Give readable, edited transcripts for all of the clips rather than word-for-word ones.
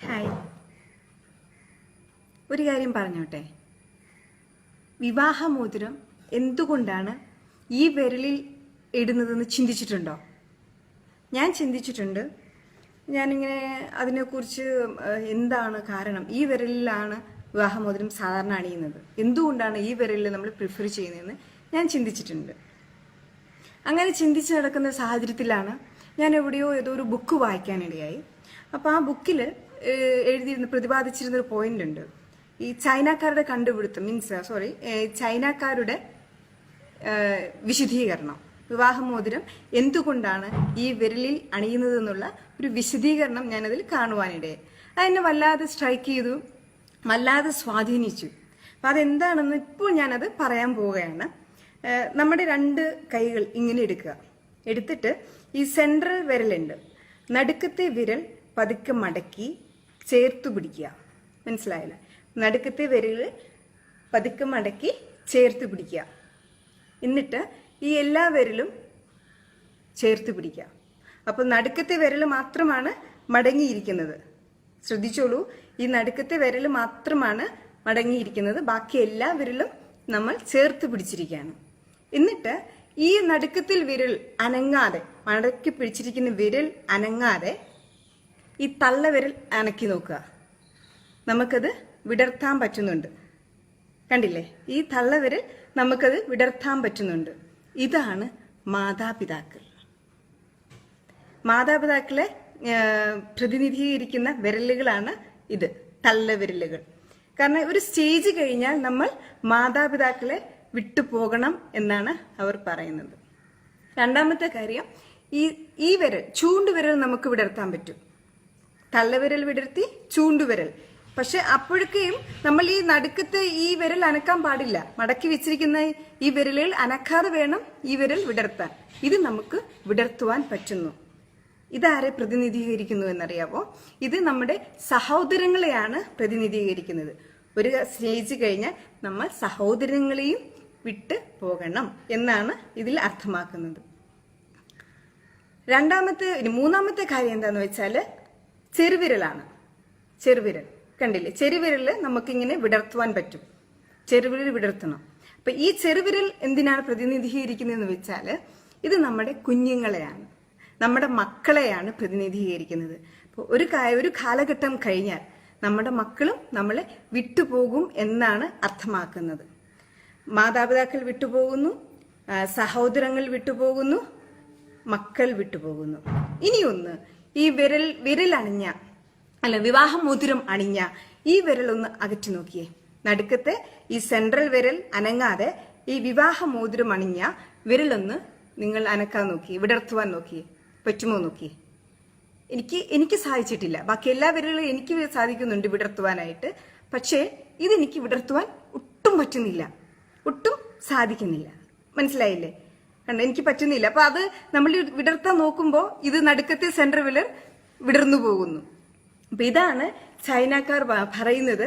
Hi. ഒരു കാര്യം പറഞ്ഞോട്ടെ. വിവാഹമോതിരം എന്തുകൊണ്ടാണ് ഈ വിരലിൽ ഇടുന്നതെന്ന് ചിന്തിച്ചിട്ടുണ്ടോ? ഞാൻ ചിന്തിച്ചിട്ടുണ്ട്. ഞാനിങ്ങനെ അതിനെക്കുറിച്ച് എന്താണ് കാരണം, ഈ വിരലിലാണ് വിവാഹമോതിരം സാധാരണ അണിയുന്നത്, എന്തുകൊണ്ടാണ് ഈ വിരലിൽ നമ്മൾ പ്രിഫർ ചെയ്യുന്നതെന്ന് ഞാൻ ചിന്തിച്ചിട്ടുണ്ട്. അങ്ങനെ ചിന്തിച്ച് നടക്കുന്ന സാഹചര്യത്തിലാണ് ഞാൻ എവിടെയോ ഏതോ ഒരു ബുക്ക് വായിക്കാനിടയായി. അപ്പോൾ ആ ബുക്കിൽ പ്രതിപാദിച്ചിരുന്നൊരു പോയിന്റ് ഉണ്ട്. ഈ ചൈനക്കാരുടെ കണ്ടുപിടുത്തം ചൈനക്കാരുടെ വിശദീകരണം, വിവാഹമോതിരം എന്തുകൊണ്ടാണ് ഈ വിരലിൽ അണിയുന്നത് എന്നുള്ള ഒരു വിശദീകരണം ഞാനതിൽ കാണുവാനിടയായി. അതെന്നെ വല്ലാതെ സ്ട്രൈക്ക് ചെയ്തു, വല്ലാതെ സ്വാധീനിച്ചു. അപ്പം അതെന്താണെന്ന് ഇപ്പോൾ ഞാനത് പറയാൻ പോവുകയാണ്. നമ്മുടെ രണ്ട് കൈകൾ ഇങ്ങനെ എടുക്കുക. എടുത്തിട്ട് ഈ സെൻട്രൽ വിരലുണ്ട്, നടുക്കത്തെ വിരൽ പതുക്കെ മടക്കി ചേർത്തു പിടിക്കുക. മനസ്സിലായില്ല? നടുക്കത്തെ വിരൽ പതുക്കെ മടക്കി ചേർത്ത് പിടിക്കുക. എന്നിട്ട് ഈ എല്ലാ വിരലും ചേർത്ത് പിടിക്കുക. അപ്പോൾ നടുക്കത്തെ വിരൽ മാത്രമാണ് മടങ്ങിയിരിക്കുന്നത്. ശ്രദ്ധിച്ചോളൂ, ഈ നടുക്കത്തെ വിരൽ മാത്രമാണ് മടങ്ങിയിരിക്കുന്നത്, ബാക്കി എല്ലാ വിരലും നമ്മൾ ചേർത്ത് പിടിച്ചിരിക്കുകയാണ്. എന്നിട്ട് ഈ നടുക്കത്തിൽ വിരൽ അനങ്ങാതെ, മടക്കി പിടിച്ചിരിക്കുന്ന വിരൽ അനങ്ങാതെ ഈ തള്ള വിരൽ അനക്കി നോക്കുക. നമുക്കത് വിടർത്താൻ പറ്റുന്നുണ്ട്. കണ്ടില്ലേ? ഈ തള്ള വിരൽ നമുക്കത് വിടർത്താൻ പറ്റുന്നുണ്ട്. ഇതാണ് മാതാപിതാക്കൾ. മാതാപിതാക്കളെ പ്രതിനിധീകരിക്കുന്ന വിരലുകളാണ് ഇത്, തള്ള വിരലുകൾ. കാരണം ഒരു സ്റ്റേജ് കഴിഞ്ഞാൽ നമ്മൾ മാതാപിതാക്കളെ വിട്ടുപോകണം എന്നാണ് അവർ പറയുന്നത്. രണ്ടാമത്തെ കാര്യം, ഈ വിരൽ, ചൂണ്ടുവിരൽ നമുക്ക് വിടർത്താൻ പറ്റും. തള്ളവിരൽ വിടർത്തി ചൂണ്ടുവിരൽ. പക്ഷെ അപ്പോഴേക്കും നമ്മൾ ഈ നടുക്കത്തെ ഈ വിരൽ അനക്കാൻ പാടില്ല. മടക്കി വെച്ചിരിക്കുന്ന ഈ വിരലുകൾ അനക്കാതെ വേണം ഈ വിരൽ വിടർത്താൻ. ഇത് നമുക്ക് വിടർത്തുവാൻ പറ്റുന്നു. ഇതാരെ പ്രതിനിധീകരിക്കുന്നു എന്നറിയാവോ? ഇത് നമ്മുടെ സഹോദരങ്ങളെയാണ് പ്രതിനിധീകരിക്കുന്നത്. ഒരു സ്റ്റേജ് കഴിഞ്ഞാൽ നമ്മൾ സഹോദരങ്ങളെയും വിട്ട് പോകണം എന്നാണ് ഇതിൽ അർത്ഥമാക്കുന്നത്. മൂന്നാമത്തെ കാര്യം എന്താന്ന് വെച്ചാല് ചെറുവിരലാണ്. ചെറുവിരൽ കണ്ടില്ലേ? ചെറുവിരല് നമുക്കിങ്ങനെ വിടർത്തുവാൻ പറ്റും. ചെറുവിരൽ വിടർത്തണം. അപ്പൊ ഈ ചെറുവിരൽ എന്തിനാണ് പ്രതിനിധീകരിക്കുന്നതെന്ന് വെച്ചാല് ഇത് നമ്മുടെ കുഞ്ഞുങ്ങളെയാണ്, നമ്മുടെ മക്കളെയാണ് പ്രതിനിധീകരിക്കുന്നത്. അപ്പോൾ ഒരു കാലഘട്ടം കഴിഞ്ഞാൽ നമ്മുടെ മക്കളും നമ്മളെ വിട്ടുപോകും എന്നാണ് അർത്ഥമാക്കുന്നത്. മാതാപിതാക്കൾ വിട്ടുപോകുന്നു, സഹോദരങ്ങൾ വിട്ടുപോകുന്നു, മക്കൾ വിട്ടുപോകുന്നു. ഇനിയൊന്ന്, ഈ വിരൽ അണിഞ്ഞ വിവാഹമോതിരം അണിഞ്ഞ ഈ വിരലൊന്ന് അകറ്റി നോക്കിയേ. നടുക്കത്തെ ഈ സെൻട്രൽ വിരൽ അനങ്ങാതെ ഈ വിവാഹമോതിരം അണിഞ്ഞ വിരലൊന്ന് നിങ്ങൾ അനക്കാൻ നോക്കിയേ, വിടർത്തുവാൻ നോക്കിയേ. പറ്റുമോ നോക്കിയേ? എനിക്ക് സാധിച്ചിട്ടില്ല. ബാക്കി എല്ലാ വിരലുകളും എനിക്ക് സാധിക്കുന്നുണ്ട് വിടർത്തുവാനായിട്ട്. പക്ഷേ ഇതെനിക്ക് വിടർത്തുവാൻ ഒട്ടും പറ്റുന്നില്ല, ഒട്ടും സാധിക്കുന്നില്ല. മനസ്സിലായില്ലേ? കണ്ടോ, എനിക്ക് പറ്റുന്നില്ല. അപ്പൊ അത് നമ്മൾ വിടർത്താൻ നോക്കുമ്പോൾ ഇത് നടുക്കത്തെ സെൻട്രൽ വിരൽ വിടർന്നു പോകുന്നു. അപ്പൊ ഇതാണ് ചൈനക്കാർ പറയുന്നത്,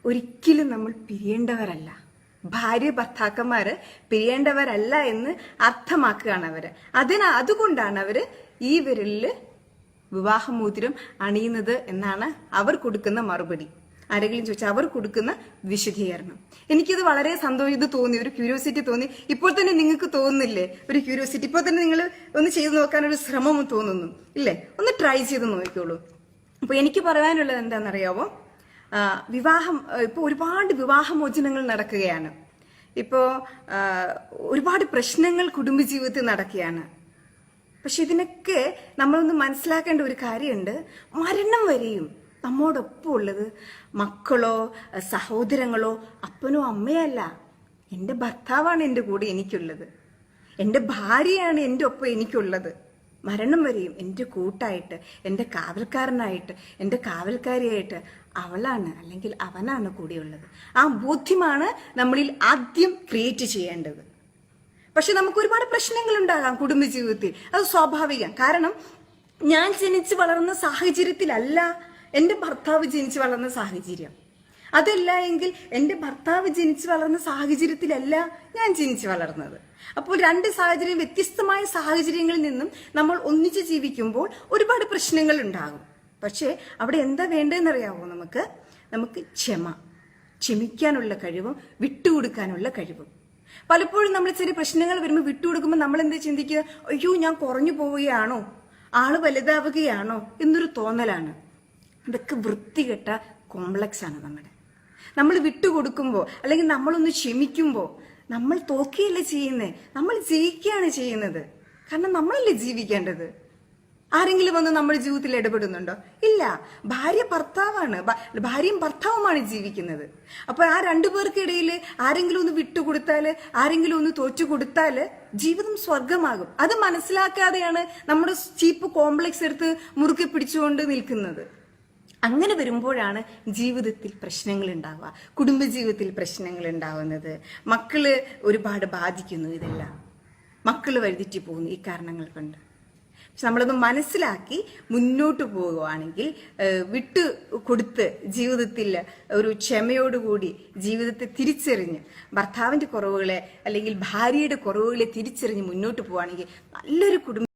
ഒരിക്കലും നമ്മൾ പിരിയേണ്ടവരല്ല, ഭാര്യ ഭർത്താക്കന്മാര് പിരിയേണ്ടവരല്ല എന്ന് അർത്ഥമാക്കുകയാണ് അവര്. അതുകൊണ്ടാണ് അവര് ഈ വിരലില് വിവാഹമോതിരം അണിയുന്നത് എന്നാണ് അവർ കൊടുക്കുന്ന മറുപടി. ആരെങ്കിലും ചോദിച്ചാൽ അവർ കൊടുക്കുന്ന വിശദീകരണം. എനിക്കിത് വളരെ ഇത് തോന്നി, ഒരു ക്യൂരിയോസിറ്റി തോന്നി. ഇപ്പോൾ തന്നെ നിങ്ങൾക്ക് തോന്നുന്നില്ലേ ഒരു ക്യൂരിയോസിറ്റി? ഇപ്പോൾ തന്നെ നിങ്ങൾ ഒന്ന് ചെയ്തു നോക്കാനൊരു ശ്രമം തോന്നുന്നു ഇല്ലേ? ഒന്ന് ട്രൈ ചെയ്ത് നോക്കിക്കോളൂ. അപ്പൊ എനിക്ക് പറയാനുള്ളത് എന്താണെന്നറിയാവോ? ഇപ്പോൾ ഒരുപാട് വിവാഹമോചനങ്ങൾ നടക്കുകയാണ്. ഇപ്പോൾ ഒരുപാട് പ്രശ്നങ്ങൾ കുടുംബജീവിതത്തിൽ നടക്കുകയാണ്. പക്ഷെ ഇതിനൊക്കെ നമ്മളൊന്ന് മനസ്സിലാക്കേണ്ട ഒരു കാര്യമുണ്ട്. മരണം വരെയും നമ്മോടൊപ്പം ഉള്ളത് മക്കളോ സഹോദരങ്ങളോ അപ്പനോ അമ്മയോ അല്ല. എൻ്റെ ഭർത്താവാണ് എൻ്റെ കൂടെ എനിക്കുള്ളത്, എൻ്റെ ഭാര്യയാണ് എൻ്റെ ഒപ്പം എനിക്കുള്ളത്. മരണം വരെയും എൻ്റെ കൂട്ടായിട്ട്, എൻ്റെ കാവൽക്കാരനായിട്ട്, എൻ്റെ കാവൽക്കാരിയായിട്ട് അവളാണ് അല്ലെങ്കിൽ അവനാണ് കൂടെയുള്ളത്. ആ ബോധ്യമാണ് നമ്മളിൽ ആദ്യം ക്രിയേറ്റ് ചെയ്യേണ്ടത്. പക്ഷെ നമുക്ക് ഒരുപാട് പ്രശ്നങ്ങൾ ഉണ്ടാകാം കുടുംബജീവിതത്തിൽ, അത് സ്വാഭാവികം. കാരണം ഞാൻ ജനിച്ചു വളർന്ന സാഹചര്യത്തിലല്ല എൻ്റെ ഭർത്താവ് ജനിച്ചു വളർന്ന സാഹചര്യം. അതല്ല എങ്കിൽ എൻ്റെ ഭർത്താവ് ജനിച്ചു വളർന്ന സാഹചര്യത്തിലല്ല ഞാൻ ജനിച്ചു വളർന്നത്. അപ്പോൾ രണ്ട് സാഹചര്യം, വ്യത്യസ്തമായ സാഹചര്യങ്ങളിൽ നിന്നും നമ്മൾ ഒന്നിച്ച് ജീവിക്കുമ്പോൾ ഒരുപാട് പ്രശ്നങ്ങൾ ഉണ്ടാകും. പക്ഷേ അവിടെ എന്താ വേണ്ടതെന്നറിയാവോ? നമുക്ക് ക്ഷമിക്കാനുള്ള കഴിവും വിട്ടുകൊടുക്കാനുള്ള കഴിവും. പലപ്പോഴും നമ്മൾ ചെറിയ പ്രശ്നങ്ങൾ വരുമ്പോൾ വിട്ടുകൊടുക്കുമ്പോൾ നമ്മൾ എന്താ ചിന്തിക്കുക? അയ്യോ, ഞാൻ കുറഞ്ഞു പോവുകയാണോ, ആള് വലുതാവുകയാണോ എന്നൊരു തോന്നലാണ്. ഇതൊക്കെ വൃത്തികെട്ട കോംപ്ലക്സ് ആണ് നമ്മൾ വിട്ടുകൊടുക്കുമ്പോൾ അല്ലെങ്കിൽ നമ്മളൊന്ന് ക്ഷമിക്കുമ്പോൾ നമ്മൾ തോക്കുകയല്ല ചെയ്യുന്നത്, നമ്മൾ ജയിക്കുകയാണ് ചെയ്യുന്നത്. കാരണം നമ്മളല്ലേ ജീവിക്കേണ്ടത്. ആരെങ്കിലും വന്ന് നമ്മുടെ ജീവിതത്തിൽ ഇടപെടുന്നുണ്ടോ? ഇല്ല. ഭാര്യയും ഭർത്താവുമാണ് ജീവിക്കുന്നത്. അപ്പൊ ആ രണ്ടുപേർക്കിടയിൽ ആരെങ്കിലും ഒന്ന് വിട്ടുകൊടുത്താല്, ആരെങ്കിലും ഒന്ന് തോറ്റു കൊടുത്താല് ജീവിതം സ്വർഗമാകും. അത് മനസ്സിലാക്കാതെയാണ് നമ്മുടെ ചീപ്പ് കോംപ്ലക്സ് എടുത്ത് മുറുകെ പിടിച്ചുകൊണ്ട് നിൽക്കുന്നത്. അങ്ങനെ വരുമ്പോഴാണ് ജീവിതത്തിൽ പ്രശ്നങ്ങൾ ഉണ്ടാവുക, കുടുംബജീവിതത്തിൽ പ്രശ്നങ്ങൾ ഉണ്ടാവുന്നത്. മക്കള് ഒരുപാട് ബാധിക്കുന്നു. ഇതെല്ലാം മക്കള് വഴിതെറ്റി പോകുന്നു ഈ കാരണങ്ങൾ കൊണ്ട്. പക്ഷെ നമ്മളൊന്ന് മനസ്സിലാക്കി മുന്നോട്ട് പോവുകയാണെങ്കിൽ, വിട്ടു കൊടുത്ത് ജീവിതത്തിൽ ഒരു ക്ഷമയോടുകൂടി ജീവിതത്തെ തിരിച്ചറിഞ്ഞ്, ഭർത്താവിന്റെ കുറവുകളെ അല്ലെങ്കിൽ ഭാര്യയുടെ കുറവുകളെ തിരിച്ചറിഞ്ഞ് മുന്നോട്ട് പോവുകയാണെങ്കിൽ നല്ലൊരു കുടുംബം